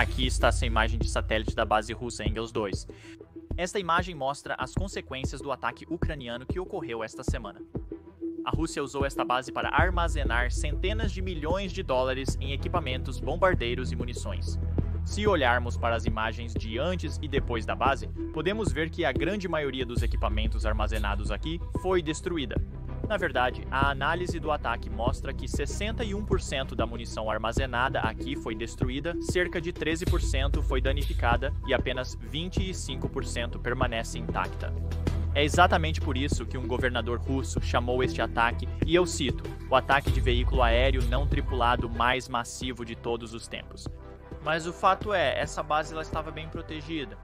Aqui está essa imagem de satélite da base russa Engels 2. Esta imagem mostra as consequências do ataque ucraniano que ocorreu esta semana. A Rússia usou esta base para armazenar centenas de milhões de dólares em equipamentos, bombardeiros e munições. Se olharmos para as imagens de antes e depois da base, podemos ver que a grande maioria dos equipamentos armazenados aqui foi destruída. Na verdade, a análise do ataque mostra que 61% da munição armazenada aqui foi destruída, cerca de 13% foi danificada e apenas 25% permanece intacta. É exatamente por isso que um governador russo chamou este ataque, e eu cito, o ataque de veículo aéreo não tripulado mais massivo de todos os tempos. Mas o fato é, essa base ela estava bem protegida.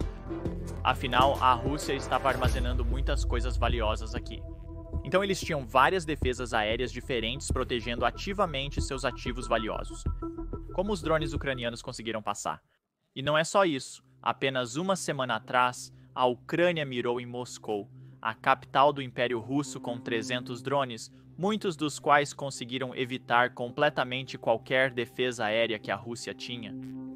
Afinal, a Rússia estava armazenando muitas coisas valiosas aqui. Então eles tinham várias defesas aéreas diferentes protegendo ativamente seus ativos valiosos. Como os drones ucranianos conseguiram passar? E não é só isso. Apenas uma semana atrás, a Ucrânia mirou em Moscou, a capital do Império Russo, com 300 drones, muitos dos quais conseguiram evitar completamente qualquer defesa aérea que a Rússia tinha.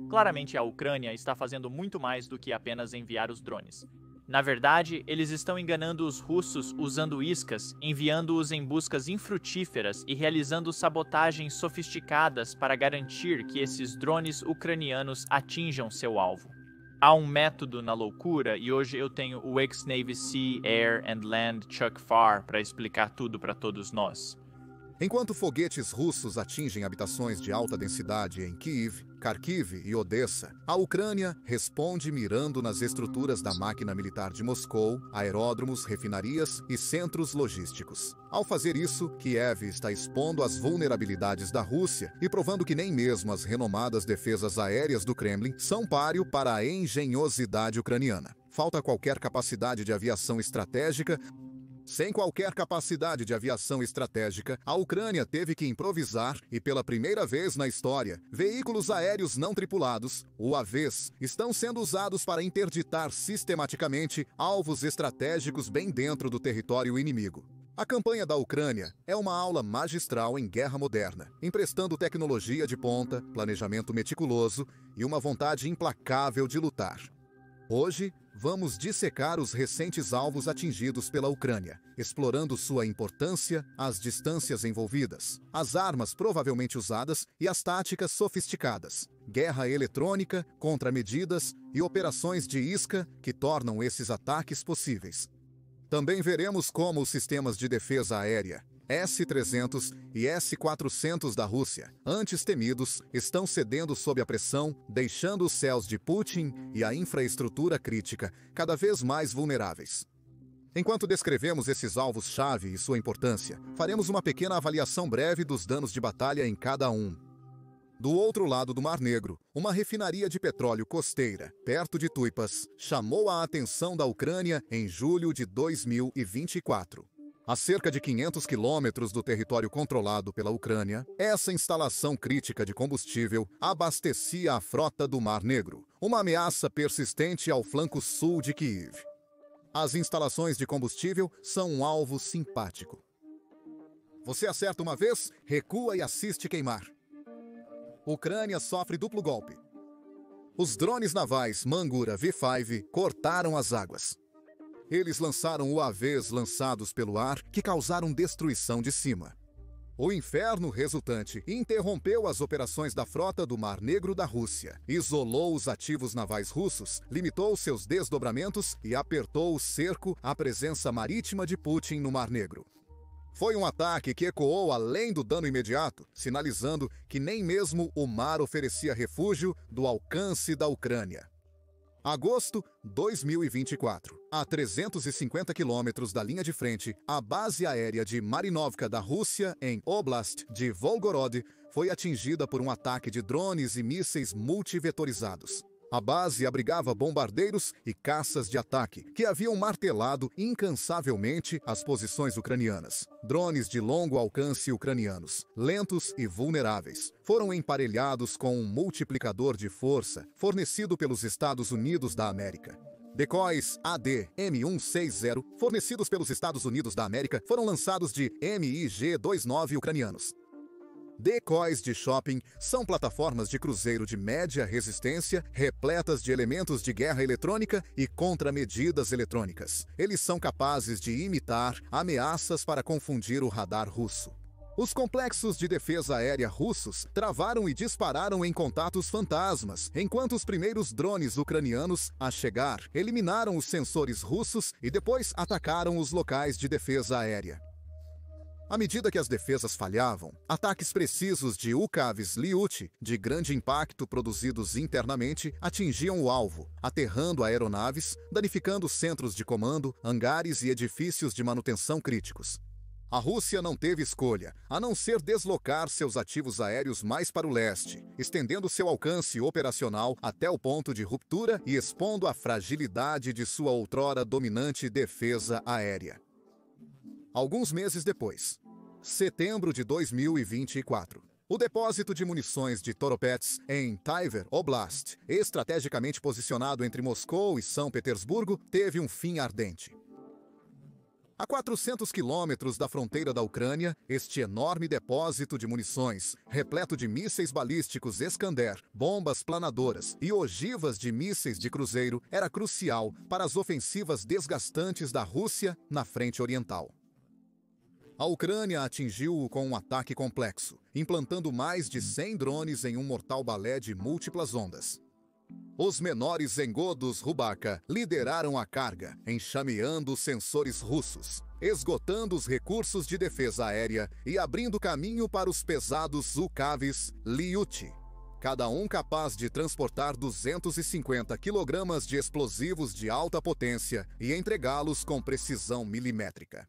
Claramente a Ucrânia está fazendo muito mais do que apenas enviar os drones. Na verdade, eles estão enganando os russos usando iscas, enviando-os em buscas infrutíferas e realizando sabotagens sofisticadas para garantir que esses drones ucranianos atinjam seu alvo. Há um método na loucura e hoje eu tenho o ex-Navy Sea, Air and Land Chuck Farr para explicar tudo para todos nós. Enquanto foguetes russos atingem habitações de alta densidade em Kiev, Kharkiv e Odessa, a Ucrânia responde mirando nas estruturas da máquina militar de Moscou, aeródromos, refinarias e centros logísticos. Ao fazer isso, Kiev está expondo as vulnerabilidades da Rússia e provando que nem mesmo as renomadas defesas aéreas do Kremlin são páreo para a engenhosidade ucraniana. Falta qualquer capacidade de aviação estratégica. Sem qualquer capacidade de aviação estratégica, a Ucrânia teve que improvisar e, pela primeira vez na história, veículos aéreos não tripulados, UAVs, estão sendo usados para interditar sistematicamente alvos estratégicos bem dentro do território inimigo. A campanha da Ucrânia é uma aula magistral em guerra moderna, emprestando tecnologia de ponta, planejamento meticuloso e uma vontade implacável de lutar. Hoje, vamos dissecar os recentes alvos atingidos pela Ucrânia, explorando sua importância, as distâncias envolvidas, as armas provavelmente usadas e as táticas sofisticadas, guerra eletrônica, contramedidas e operações de isca que tornam esses ataques possíveis. Também veremos como os sistemas de defesa aérea, S-300 e S-400 da Rússia, antes temidos, estão cedendo sob a pressão, deixando os céus de Putin e a infraestrutura crítica cada vez mais vulneráveis. Enquanto descrevemos esses alvos-chave e sua importância, faremos uma pequena avaliação breve dos danos de batalha em cada um. Do outro lado do Mar Negro, uma refinaria de petróleo costeira, perto de Tuipas, chamou a atenção da Ucrânia em julho de 2024. A cerca de 500 quilômetros do território controlado pela Ucrânia, essa instalação crítica de combustível abastecia a frota do Mar Negro, uma ameaça persistente ao flanco sul de Kiev. As instalações de combustível são um alvo simpático. Você acerta uma vez, recua e assiste queimar. Ucrânia sofre duplo golpe. Os drones navais Mangura V5 cortaram as águas. Eles lançaram UAVs lançados pelo ar que causaram destruição de cima. O inferno resultante interrompeu as operações da frota do Mar Negro da Rússia, isolou os ativos navais russos, limitou seus desdobramentos e apertou o cerco à presença marítima de Putin no Mar Negro. Foi um ataque que ecoou além do dano imediato, sinalizando que nem mesmo o mar oferecia refúgio do alcance da Ucrânia. Agosto 2024. A 350 quilômetros da linha de frente, a base aérea de Marinovka da Rússia, em Oblast de Volgorod, foi atingida por um ataque de drones e mísseis multivetorizados. A base abrigava bombardeiros e caças de ataque, que haviam martelado incansavelmente as posições ucranianas. Drones de longo alcance ucranianos, lentos e vulneráveis, foram emparelhados com um multiplicador de força fornecido pelos Estados Unidos da América. Decoys AD-M160, fornecidos pelos Estados Unidos da América, foram lançados de MiG-29 ucranianos. Decoys de shopping são plataformas de cruzeiro de média resistência, repletas de elementos de guerra eletrônica e contramedidas eletrônicas. Eles são capazes de imitar ameaças para confundir o radar russo. Os complexos de defesa aérea russos travaram e dispararam em contatos fantasmas, enquanto os primeiros drones ucranianos a chegar eliminaram os sensores russos e depois atacaram os locais de defesa aérea. À medida que as defesas falhavam, ataques precisos de UCAVs Lyuty, de grande impacto produzidos internamente, atingiam o alvo, aterrando aeronaves, danificando centros de comando, hangares e edifícios de manutenção críticos. A Rússia não teve escolha, a não ser deslocar seus ativos aéreos mais para o leste, estendendo seu alcance operacional até o ponto de ruptura e expondo a fragilidade de sua outrora dominante defesa aérea. Alguns meses depois, setembro de 2024, o depósito de munições de Toropets em Tver Oblast, estrategicamente posicionado entre Moscou e São Petersburgo, teve um fim ardente. A 400 quilômetros da fronteira da Ucrânia, este enorme depósito de munições, repleto de mísseis balísticos Iskander, bombas planadoras e ogivas de mísseis de cruzeiro, era crucial para as ofensivas desgastantes da Rússia na frente oriental. A Ucrânia atingiu-o com um ataque complexo, implantando mais de 100 drones em um mortal balé de múltiplas ondas. Os menores engodos Rubaka lideraram a carga, enxameando os sensores russos, esgotando os recursos de defesa aérea e abrindo caminho para os pesados UCAVs Lyuty, cada um capaz de transportar 250 kg de explosivos de alta potência e entregá-los com precisão milimétrica.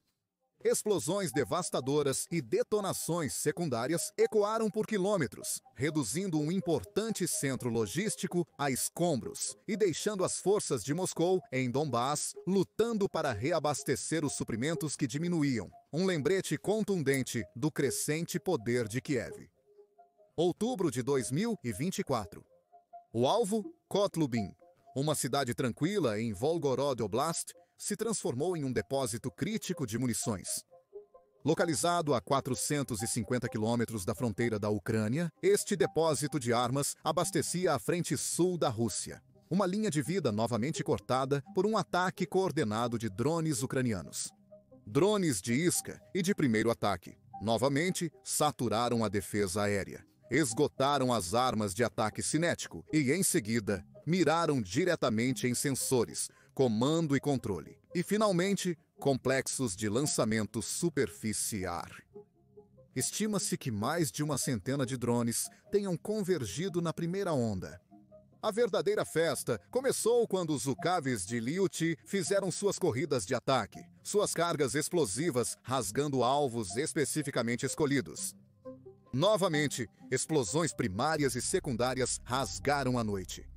Explosões devastadoras e detonações secundárias ecoaram por quilômetros, reduzindo um importante centro logístico a escombros e deixando as forças de Moscou em Donbass lutando para reabastecer os suprimentos que diminuíam, um lembrete contundente do crescente poder de Kiev. Outubro de 2024. O alvo, Kotlubin, uma cidade tranquila em Volgorod Oblast, se transformou em um depósito crítico de munições. Localizado a 450 quilômetros da fronteira da Ucrânia, este depósito de armas abastecia a frente sul da Rússia, uma linha de vida novamente cortada por um ataque coordenado de drones ucranianos. Drones de isca e de primeiro ataque, novamente, saturaram a defesa aérea, esgotaram as armas de ataque cinético e, em seguida, miraram diretamente em sensores, comando e controle, e, finalmente, complexos de lançamento superficiar. Estima-se que mais de uma centena de drones tenham convergido na primeira onda. A verdadeira festa começou quando os UCAVs de Lyuty fizeram suas corridas de ataque, suas cargas explosivas rasgando alvos especificamente escolhidos. Novamente, explosões primárias e secundárias rasgaram a noite.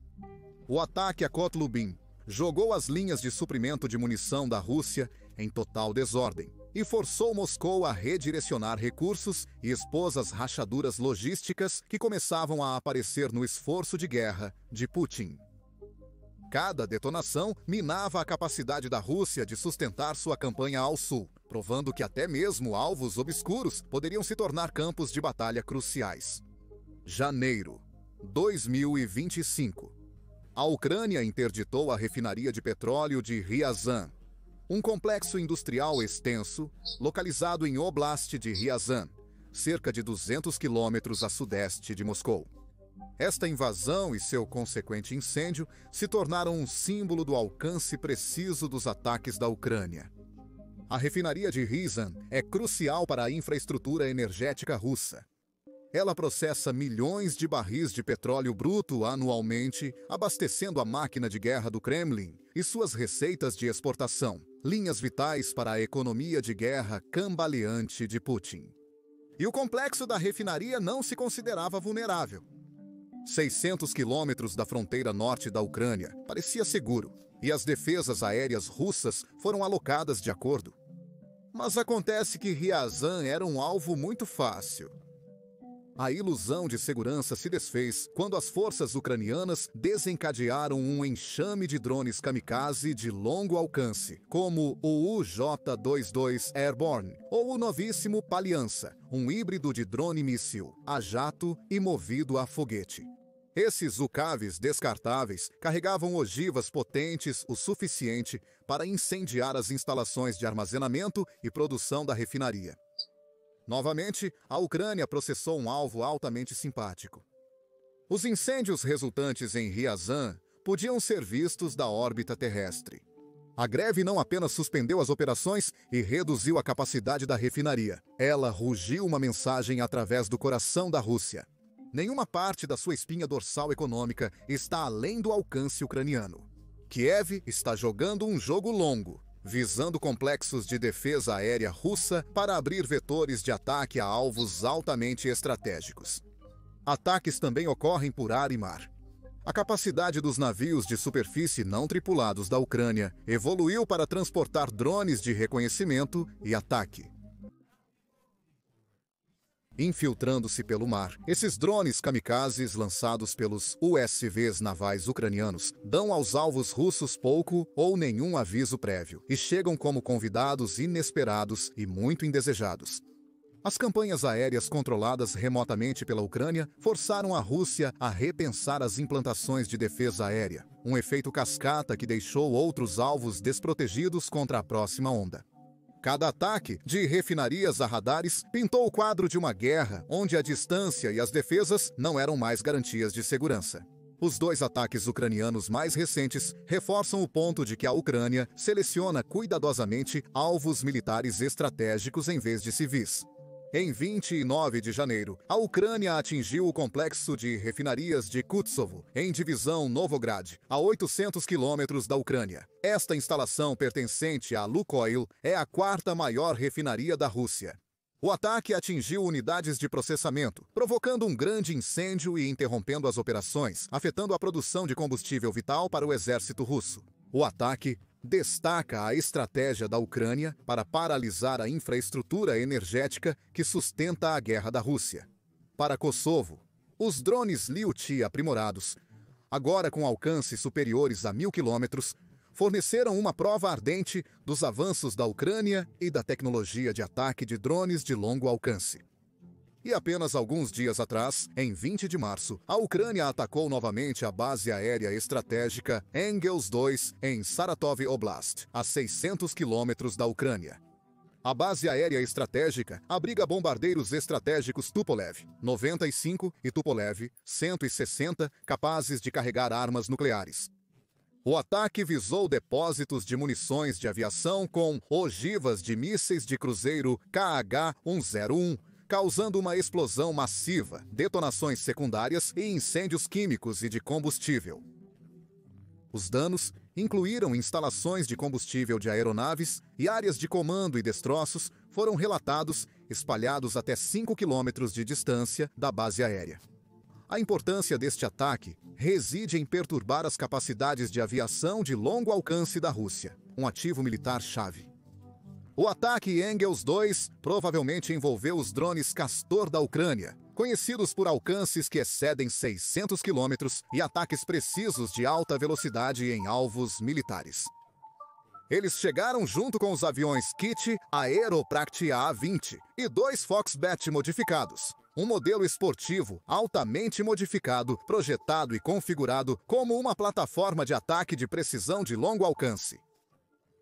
O ataque a Kotlubin jogou as linhas de suprimento de munição da Rússia em total desordem e forçou Moscou a redirecionar recursos e expôs as rachaduras logísticas que começavam a aparecer no esforço de guerra de Putin. Cada detonação minava a capacidade da Rússia de sustentar sua campanha ao sul, provando que até mesmo alvos obscuros poderiam se tornar campos de batalha cruciais. Janeiro 2025. A Ucrânia interditou a refinaria de petróleo de Ryazan, um complexo industrial extenso localizado em Oblast de Ryazan, cerca de 200 quilômetros a sudeste de Moscou. Esta invasão e seu consequente incêndio se tornaram um símbolo do alcance preciso dos ataques da Ucrânia. A refinaria de Ryazan é crucial para a infraestrutura energética russa. Ela processa milhões de barris de petróleo bruto anualmente, abastecendo a máquina de guerra do Kremlin e suas receitas de exportação, linhas vitais para a economia de guerra cambaleante de Putin. E o complexo da refinaria não se considerava vulnerável. 600 quilômetros da fronteira norte da Ucrânia parecia seguro, e as defesas aéreas russas foram alocadas de acordo. Mas acontece que Ryazan era um alvo muito fácil. A ilusão de segurança se desfez quando as forças ucranianas desencadearam um enxame de drones kamikaze de longo alcance, como o UJ-22 Airborne ou o novíssimo Paliança, um híbrido de drone-míssil, a jato e movido a foguete. Esses UCAVs descartáveis carregavam ogivas potentes o suficiente para incendiar as instalações de armazenamento e produção da refinaria. Novamente, a Ucrânia processou um alvo altamente simpático. Os incêndios resultantes em Ryazan podiam ser vistos da órbita terrestre. A greve não apenas suspendeu as operações e reduziu a capacidade da refinaria. Ela rugiu uma mensagem através do coração da Rússia. Nenhuma parte da sua espinha dorsal econômica está além do alcance ucraniano. Kiev está jogando um jogo longo, visando complexos de defesa aérea russa para abrir vetores de ataque a alvos altamente estratégicos. Ataques também ocorrem por ar e mar. A capacidade dos navios de superfície não tripulados da Ucrânia evoluiu para transportar drones de reconhecimento e ataque. Infiltrando-se pelo mar, esses drones kamikazes lançados pelos USVs navais ucranianos dão aos alvos russos pouco ou nenhum aviso prévio e chegam como convidados inesperados e muito indesejados. As campanhas aéreas controladas remotamente pela Ucrânia forçaram a Rússia a repensar as implantações de defesa aérea, um efeito cascata que deixou outros alvos desprotegidos contra a próxima onda. Cada ataque, de refinarias a radares, pintou o quadro de uma guerra onde a distância e as defesas não eram mais garantias de segurança. Os dois ataques ucranianos mais recentes reforçam o ponto de que a Ucrânia seleciona cuidadosamente alvos militares estratégicos em vez de civis. Em 29 de janeiro, a Ucrânia atingiu o complexo de refinarias de Kutsovo, em divisão Novograd, a 800 quilômetros da Ucrânia. Esta instalação pertencente à Lukoil é a quarta maior refinaria da Rússia. O ataque atingiu unidades de processamento, provocando um grande incêndio e interrompendo as operações, afetando a produção de combustível vital para o exército russo. O ataque destaca a estratégia da Ucrânia para paralisar a infraestrutura energética que sustenta a guerra da Rússia. Para Kosovo, os drones Liuti aprimorados, agora com alcances superiores a 1.000 quilômetros, forneceram uma prova ardente dos avanços da Ucrânia e da tecnologia de ataque de drones de longo alcance. E apenas alguns dias atrás, em 20 de março, a Ucrânia atacou novamente a base aérea estratégica Engels 2 em Saratov Oblast, a 600 quilômetros da Ucrânia. A base aérea estratégica abriga bombardeiros estratégicos Tupolev 95 e Tupolev 160 capazes de carregar armas nucleares. O ataque visou depósitos de munições de aviação com ogivas de mísseis de cruzeiro KH-101, causando uma explosão massiva, detonações secundárias e incêndios químicos e de combustível. Os danos incluíram instalações de combustível de aeronaves e áreas de comando e destroços foram relatados espalhados até 5 quilômetros de distância da base aérea. A importância deste ataque reside em perturbar as capacidades de aviação de longo alcance da Rússia, um ativo militar-chave. O ataque Engels 2 provavelmente envolveu os drones Castor da Ucrânia, conhecidos por alcances que excedem 600 quilômetros e ataques precisos de alta velocidade em alvos militares. Eles chegaram junto com os aviões Kit Aeropract A-20 e 2 Foxbat modificados, um modelo esportivo altamente modificado, projetado e configurado como uma plataforma de ataque de precisão de longo alcance.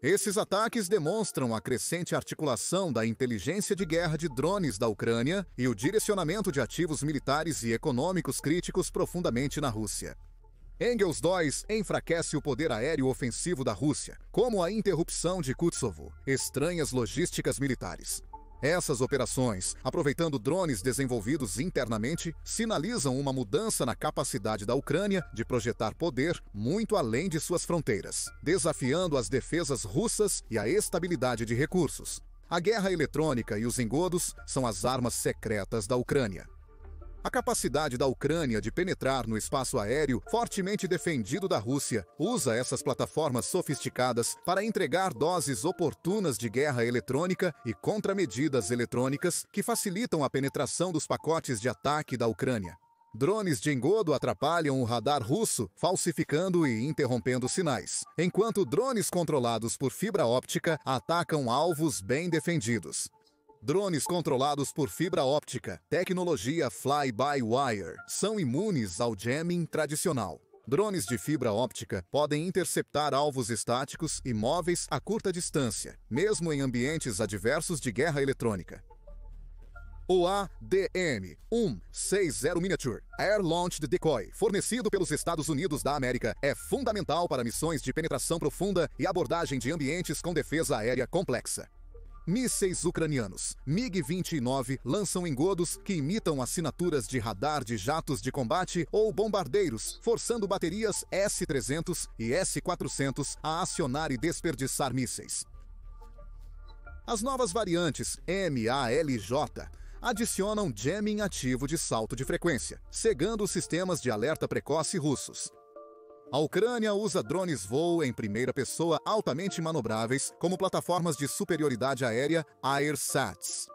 Esses ataques demonstram a crescente articulação da inteligência de guerra de drones da Ucrânia e o direcionamento de ativos militares e econômicos críticos profundamente na Rússia. Engels 2 enfraquece o poder aéreo ofensivo da Rússia, como a interrupção de Kutsovo, estranhas logísticas militares. Essas operações, aproveitando drones desenvolvidos internamente, sinalizam uma mudança na capacidade da Ucrânia de projetar poder muito além de suas fronteiras, desafiando as defesas russas e a estabilidade de recursos. A guerra eletrônica e os engodos são as armas secretas da Ucrânia. A capacidade da Ucrânia de penetrar no espaço aéreo fortemente defendido da Rússia usa essas plataformas sofisticadas para entregar doses oportunas de guerra eletrônica e contramedidas eletrônicas que facilitam a penetração dos pacotes de ataque da Ucrânia. Drones de engodo atrapalham o radar russo, falsificando e interrompendo sinais, enquanto drones controlados por fibra óptica atacam alvos bem defendidos. Drones controlados por fibra óptica, tecnologia fly-by-wire, são imunes ao jamming tradicional. Drones de fibra óptica podem interceptar alvos estáticos e móveis a curta distância, mesmo em ambientes adversos de guerra eletrônica. O ADM-160 Miniature Air Launched Decoy, fornecido pelos Estados Unidos da América, é fundamental para missões de penetração profunda e abordagem de ambientes com defesa aérea complexa. Mísseis ucranianos MiG-29 lançam engodos que imitam assinaturas de radar de jatos de combate ou bombardeiros, forçando baterias S-300 e S-400 a acionar e desperdiçar mísseis. As novas variantes MALJ adicionam jamming ativo de salto de frequência, cegando os sistemas de alerta precoce russos. A Ucrânia usa drones voo em primeira pessoa altamente manobráveis como plataformas de superioridade aérea AirSats.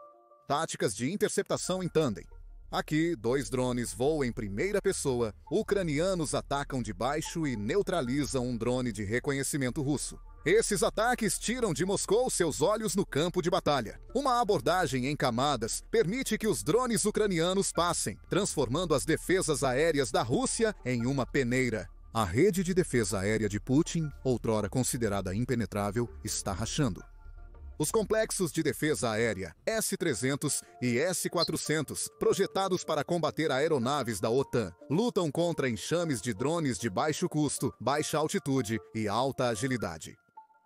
Táticas de interceptação em tandem. Aqui, 2 drones voam em primeira pessoa, ucranianos atacam de baixo e neutralizam um drone de reconhecimento russo. Esses ataques tiram de Moscou seus olhos no campo de batalha. Uma abordagem em camadas permite que os drones ucranianos passem, transformando as defesas aéreas da Rússia em uma peneira. A rede de defesa aérea de Putin, outrora considerada impenetrável, está rachando. Os complexos de defesa aérea S-300 e S-400, projetados para combater aeronaves da OTAN, lutam contra enxames de drones de baixo custo, baixa altitude e alta agilidade.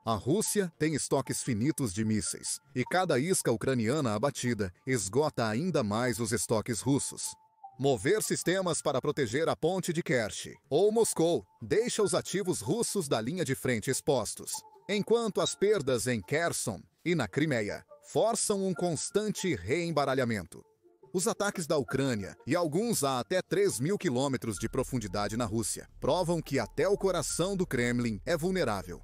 A Rússia tem estoques finitos de mísseis, e cada isca ucraniana abatida esgota ainda mais os estoques russos. Mover sistemas para proteger a ponte de Kerch ou Moscou deixa os ativos russos da linha de frente expostos, enquanto as perdas em Kherson e na Crimeia forçam um constante reembaralhamento. Os ataques da Ucrânia, e alguns a até 3.000 quilômetros de profundidade na Rússia, provam que até o coração do Kremlin é vulnerável.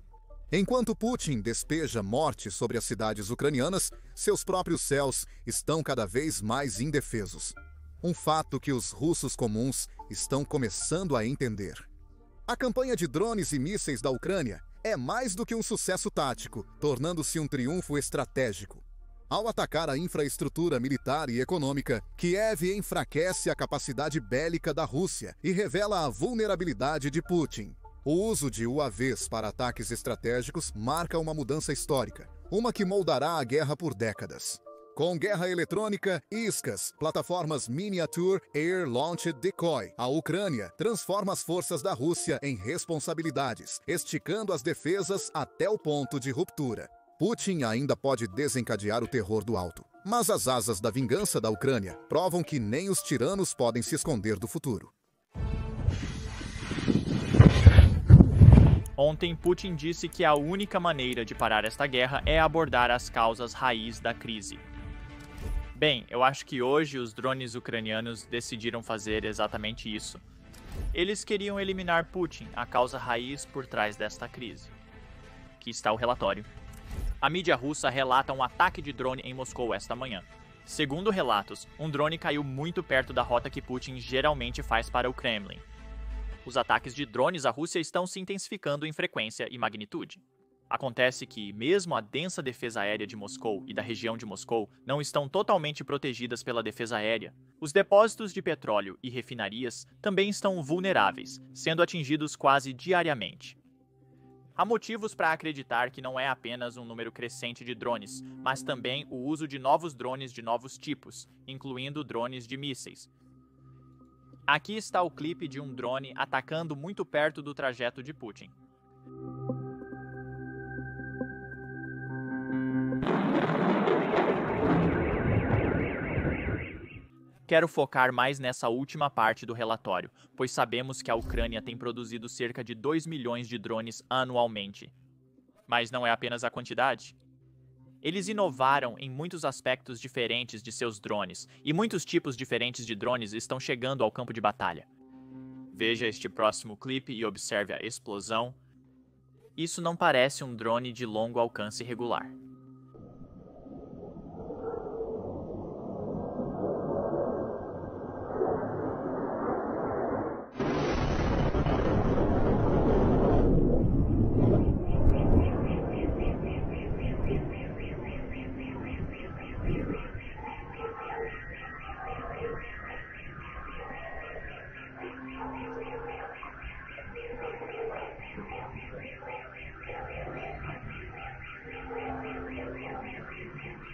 Enquanto Putin despeja morte sobre as cidades ucranianas, seus próprios céus estão cada vez mais indefesos. Um fato que os russos comuns estão começando a entender. A campanha de drones e mísseis da Ucrânia é mais do que um sucesso tático, tornando-se um triunfo estratégico. Ao atacar a infraestrutura militar e econômica, Kiev enfraquece a capacidade bélica da Rússia e revela a vulnerabilidade de Putin. O uso de UAVs para ataques estratégicos marca uma mudança histórica, uma que moldará a guerra por décadas. Com guerra eletrônica, iscas, plataformas Miniature Air Launched Decoy, a Ucrânia transforma as forças da Rússia em responsabilidades, esticando as defesas até o ponto de ruptura. Putin ainda pode desencadear o terror do alto, mas as asas da vingança da Ucrânia provam que nem os tiranos podem se esconder do futuro. Ontem, Putin disse que a única maneira de parar esta guerra é abordar as causas raiz da crise. Bem, eu acho que hoje os drones ucranianos decidiram fazer exatamente isso. Eles queriam eliminar Putin, a causa raiz por trás desta crise. Aqui está o relatório. A mídia russa relata um ataque de drone em Moscou esta manhã. Segundo relatos, um drone caiu muito perto da rota que Putin geralmente faz para o Kremlin. Os ataques de drones à Rússia estão se intensificando em frequência e magnitude. Acontece que, mesmo a densa defesa aérea de Moscou e da região de Moscou não estão totalmente protegidas pela defesa aérea, os depósitos de petróleo e refinarias também estão vulneráveis, sendo atingidos quase diariamente. Há motivos para acreditar que não é apenas um número crescente de drones, mas também o uso de novos drones de novos tipos, incluindo drones de mísseis. Aqui está o clipe de um drone atacando muito perto do trajeto de Putin. Quero focar mais nessa última parte do relatório, pois sabemos que a Ucrânia tem produzido cerca de 2 milhões de drones anualmente. Mas não é apenas a quantidade. Eles inovaram em muitos aspectos diferentes de seus drones, e muitos tipos diferentes de drones estão chegando ao campo de batalha. Veja este próximo clipe e observe a explosão. Isso não parece um drone de longo alcance regular.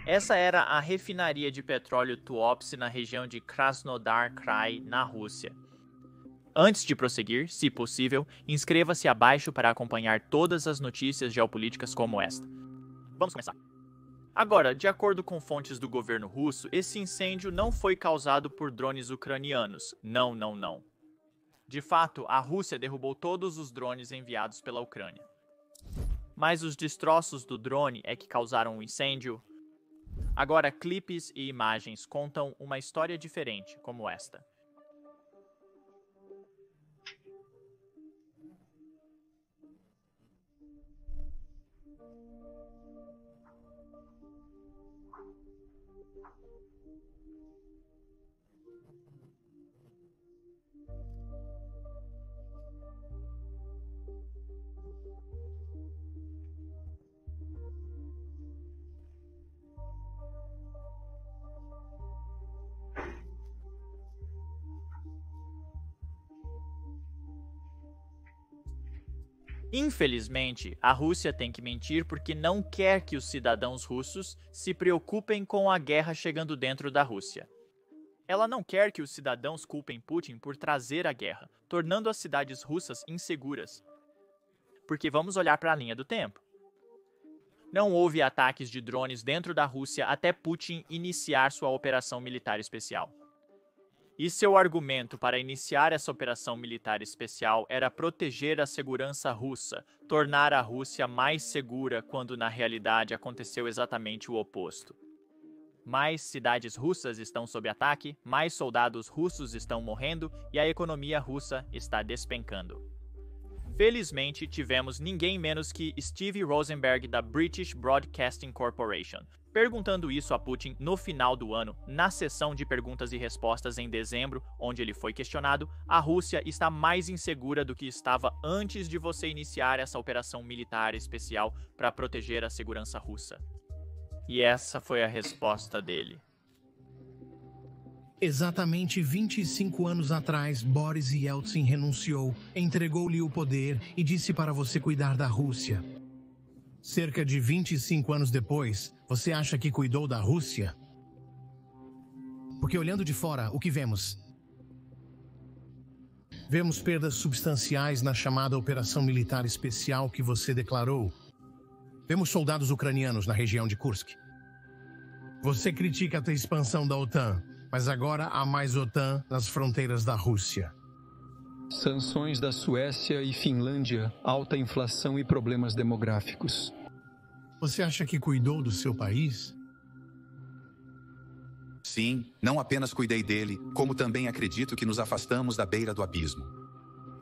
Essa era a refinaria de petróleo Tuapse na região de Krasnodar Krai, na Rússia. Antes de prosseguir, se possível, inscreva-se abaixo para acompanhar todas as notícias geopolíticas como esta. Vamos começar. Agora, de acordo com fontes do governo russo, esse incêndio não foi causado por drones ucranianos. Não. De fato, a Rússia derrubou todos os drones enviados pela Ucrânia. Mas os destroços do drone é que causaram o incêndio. Agora, clipes e imagens contam uma história diferente, como esta. Infelizmente, a Rússia tem que mentir porque não quer que os cidadãos russos se preocupem com a guerra chegando dentro da Rússia. Ela não quer que os cidadãos culpem Putin por trazer a guerra, tornando as cidades russas inseguras. Porque vamos olhar para a linha do tempo. Não houve ataques de drones dentro da Rússia até Putin iniciar sua operação militar especial. E seu argumento para iniciar essa operação militar especial era proteger a segurança russa, tornar a Rússia mais segura, quando na realidade aconteceu exatamente o oposto. Mais cidades russas estão sob ataque, mais soldados russos estão morrendo e a economia russa está despencando. Felizmente, tivemos ninguém menos que Steve Rosenberg da British Broadcasting Corporation, perguntando isso a Putin no final do ano, na sessão de perguntas e respostas em dezembro, onde ele foi questionado: a Rússia está mais insegura do que estava antes de você iniciar essa operação militar especial para proteger a segurança russa. E essa foi a resposta dele. Exatamente 25 anos atrás, Boris Yeltsin renunciou, entregou-lhe o poder e disse para você cuidar da Rússia. Cerca de 25 anos depois, você acha que cuidou da Rússia? Porque olhando de fora, o que vemos? Vemos perdas substanciais na chamada Operação Militar Especial que você declarou. Vemos soldados ucranianos na região de Kursk. Você critica a expansão da OTAN, mas agora há mais OTAN nas fronteiras da Rússia. Sanções da Suécia e Finlândia, alta inflação e problemas demográficos. Você acha que cuidou do seu país? Sim, não apenas cuidei dele, como também acredito que nos afastamos da beira do abismo.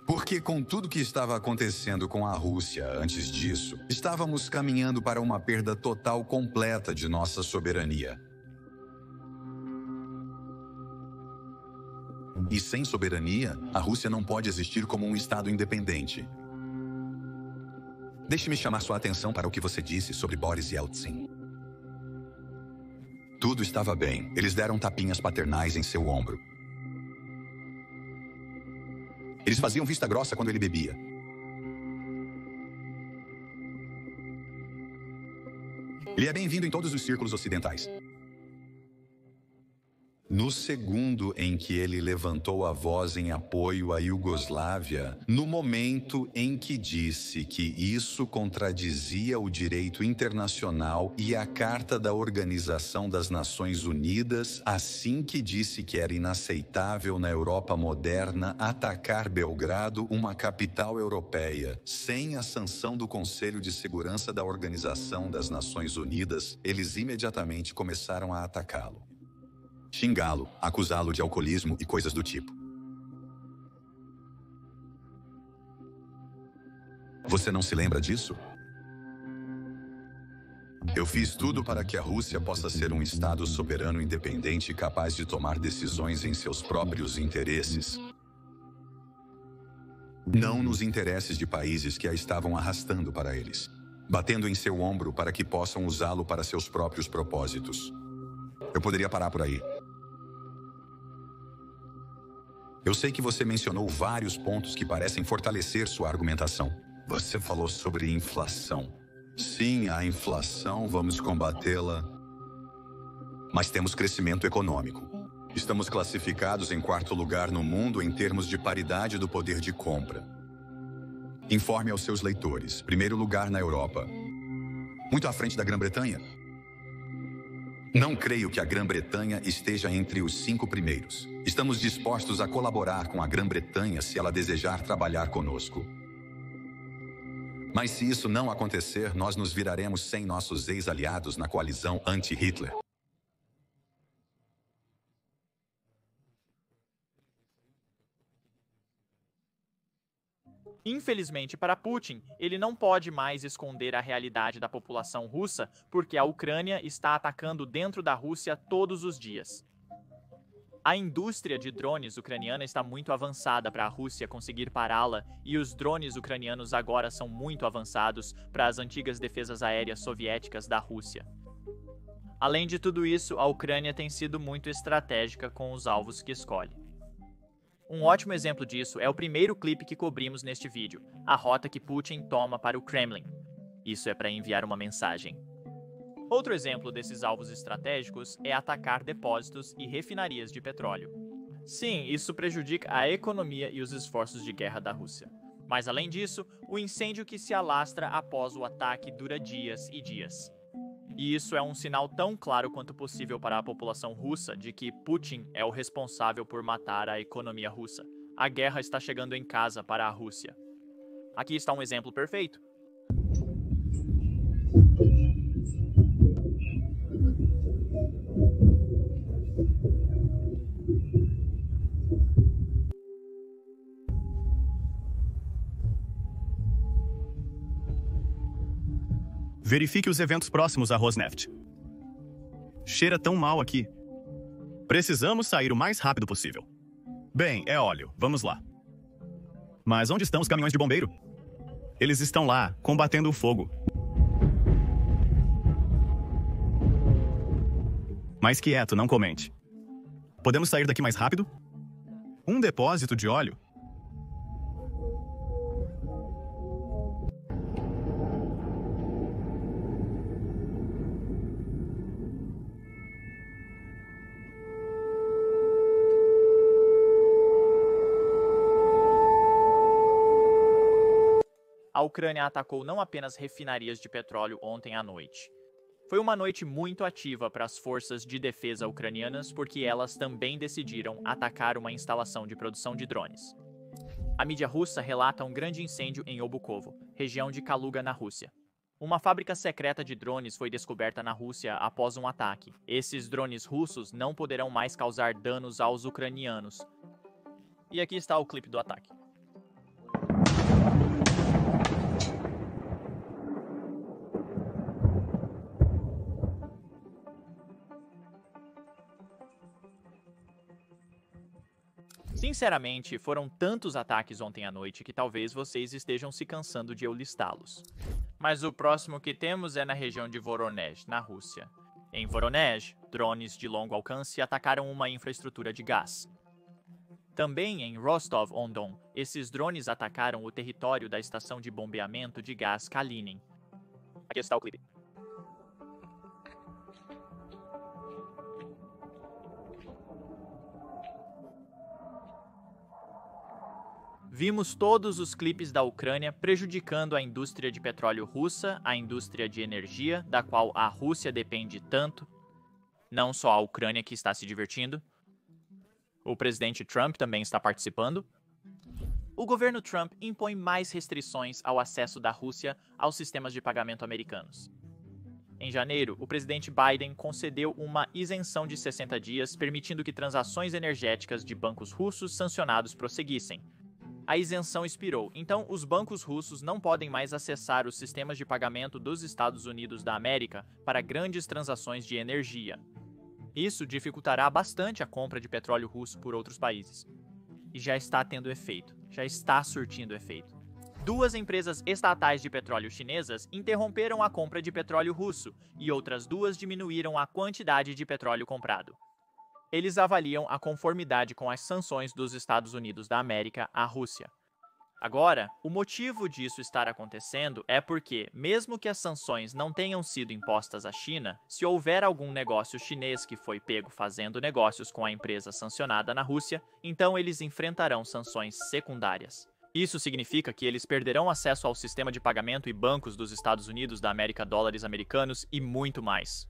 Porque com tudo que estava acontecendo com a Rússia antes disso, estávamos caminhando para uma perda total completa de nossa soberania. E sem soberania, a Rússia não pode existir como um Estado independente. Deixe-me chamar sua atenção para o que você disse sobre Boris Yeltsin. Tudo estava bem. Eles deram tapinhas paternais em seu ombro. Eles faziam vista grossa quando ele bebia. Ele é bem-vindo em todos os círculos ocidentais. No segundo em que ele levantou a voz em apoio à Iugoslávia, no momento em que disse que isso contradizia o direito internacional e a Carta da Organização das Nações Unidas, assim que disse que era inaceitável na Europa moderna atacar Belgrado, uma capital europeia, sem a sanção do Conselho de Segurança da Organização das Nações Unidas, eles imediatamente começaram a atacá-lo. Xingá-lo, acusá-lo de alcoolismo e coisas do tipo. Você não se lembra disso? Eu fiz tudo para que a Rússia possa ser um Estado soberano independente capaz de tomar decisões em seus próprios interesses. Não nos interesses de países que a estavam arrastando para eles, batendo em seu ombro para que possam usá-lo para seus próprios propósitos. Eu poderia parar por aí. Eu sei que você mencionou vários pontos que parecem fortalecer sua argumentação. Você falou sobre inflação. Sim, a inflação, vamos combatê-la. Mas temos crescimento econômico. Estamos classificados em 4º lugar no mundo em termos de paridade do poder de compra. Informe aos seus leitores. 1º lugar na Europa. Muito à frente da Grã-Bretanha. Não creio que a Grã-Bretanha esteja entre os 5 primeiros. Estamos dispostos a colaborar com a Grã-Bretanha se ela desejar trabalhar conosco. Mas se isso não acontecer, nós nos viraremos sem nossos ex-aliados na coalizão anti-Hitler. Infelizmente para Putin, ele não pode mais esconder a realidade da população russa porque a Ucrânia está atacando dentro da Rússia todos os dias. A indústria de drones ucraniana está muito avançada para a Rússia conseguir pará-la e os drones ucranianos agora são muito avançados para as antigas defesas aéreas soviéticas da Rússia. Além de tudo isso, a Ucrânia tem sido muito estratégica com os alvos que escolhe. Um ótimo exemplo disso é o primeiro clipe que cobrimos neste vídeo, a rota que Putin toma para o Kremlin. Isso é para enviar uma mensagem. Outro exemplo desses alvos estratégicos é atacar depósitos e refinarias de petróleo. Sim, isso prejudica a economia e os esforços de guerra da Rússia. Mas além disso, o incêndio que se alastra após o ataque dura dias e dias. E isso é um sinal tão claro quanto possível para a população russa de que Putin é o responsável por matar a economia russa. A guerra está chegando em casa para a Rússia. Aqui está um exemplo perfeito. Verifique os eventos próximos a Rosneft. Cheira tão mal aqui. Precisamos sair o mais rápido possível. Bem, é óleo. Vamos lá. Mas onde estão os caminhões de bombeiro? Eles estão lá, combatendo o fogo. Mais quieto, não comente. Podemos sair daqui mais rápido? Um depósito de óleo? A Ucrânia atacou não apenas refinarias de petróleo ontem à noite. Foi uma noite muito ativa para as forças de defesa ucranianas porque elas também decidiram atacar uma instalação de produção de drones. A mídia russa relata um grande incêndio em Obukovo, região de Kaluga, na Rússia. Uma fábrica secreta de drones foi descoberta na Rússia após um ataque. Esses drones russos não poderão mais causar danos aos ucranianos. E aqui está o clipe do ataque. Sinceramente, foram tantos ataques ontem à noite que talvez vocês estejam se cansando de eu listá-los. Mas o próximo que temos é na região de Voronezh, na Rússia. Em Voronezh, drones de longo alcance atacaram uma infraestrutura de gás. Também em Rostov-on-Don, esses drones atacaram o território da estação de bombeamento de gás Kalinin. Aqui está o clipe. Vimos todos os clipes da Ucrânia prejudicando a indústria de petróleo russa, a indústria de energia, da qual a Rússia depende tanto. Não só a Ucrânia que está se divertindo. O presidente Trump também está participando. O governo Trump impõe mais restrições ao acesso da Rússia aos sistemas de pagamento americanos. Em janeiro, o presidente Biden concedeu uma isenção de 60 dias, permitindo que transações energéticas de bancos russos sancionados prosseguissem. A isenção expirou, então os bancos russos não podem mais acessar os sistemas de pagamento dos Estados Unidos da América para grandes transações de energia. Isso dificultará bastante a compra de petróleo russo por outros países. E já está tendo efeito, já está surtindo efeito. 2 empresas estatais de petróleo chinesas interromperam a compra de petróleo russo e outras 2 diminuíram a quantidade de petróleo comprado. Eles avaliam a conformidade com as sanções dos Estados Unidos da América à Rússia. Agora, o motivo disso estar acontecendo é porque, mesmo que as sanções não tenham sido impostas à China, se houver algum negócio chinês que foi pego fazendo negócios com a empresa sancionada na Rússia, então eles enfrentarão sanções secundárias. Isso significa que eles perderão acesso ao sistema de pagamento e bancos dos Estados Unidos da América, dólares americanos e muito mais.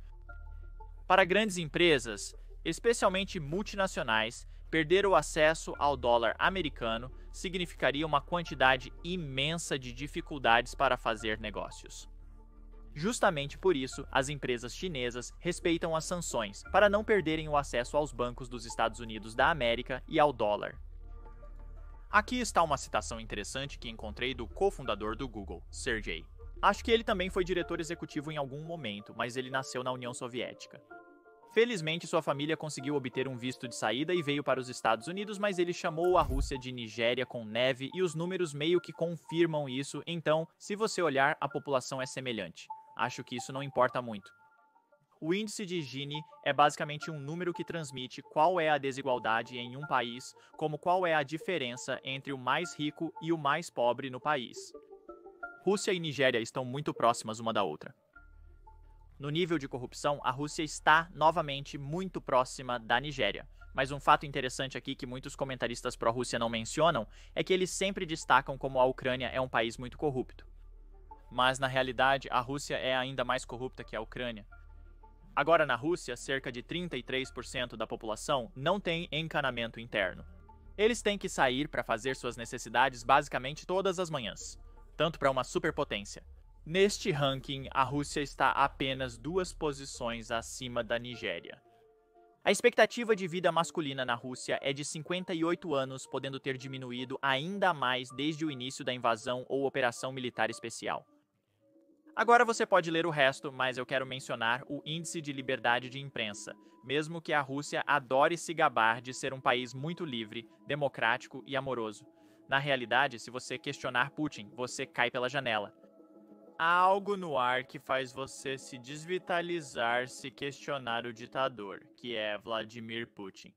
Para grandes empresas, especialmente multinacionais, perder o acesso ao dólar americano significaria uma quantidade imensa de dificuldades para fazer negócios. Justamente por isso, as empresas chinesas respeitam as sanções para não perderem o acesso aos bancos dos Estados Unidos da América e ao dólar. Aqui está uma citação interessante que encontrei do cofundador do Google, Sergey. Acho que ele também foi diretor executivo em algum momento, mas ele nasceu na União Soviética. Felizmente, sua família conseguiu obter um visto de saída e veio para os Estados Unidos, mas ele chamou a Rússia de Nigéria com neve e os números meio que confirmam isso, então, se você olhar, a população é semelhante. Acho que isso não importa muito. O índice de Gini é basicamente um número que transmite qual é a desigualdade em um país, como qual é a diferença entre o mais rico e o mais pobre no país. Rússia e Nigéria estão muito próximas uma da outra. No nível de corrupção, a Rússia está, novamente, muito próxima da Nigéria. Mas um fato interessante aqui que muitos comentaristas pró-Rússia não mencionam é que eles sempre destacam como a Ucrânia é um país muito corrupto. Mas, na realidade, a Rússia é ainda mais corrupta que a Ucrânia. Agora, na Rússia, cerca de 33% da população não tem encanamento interno. Eles têm que sair para fazer suas necessidades basicamente todas as manhãs, tanto para uma superpotência. Neste ranking, a Rússia está apenas 2 posições acima da Nigéria. A expectativa de vida masculina na Rússia é de 58 anos, podendo ter diminuído ainda mais desde o início da invasão ou operação militar especial. Agora você pode ler o resto, mas eu quero mencionar o índice de liberdade de imprensa, mesmo que a Rússia adore se gabar de ser um país muito livre, democrático e amoroso. Na realidade, se você questionar Putin, você cai pela janela. Há algo no ar que faz você se desvitalizar se questionar o ditador, que é Vladimir Putin.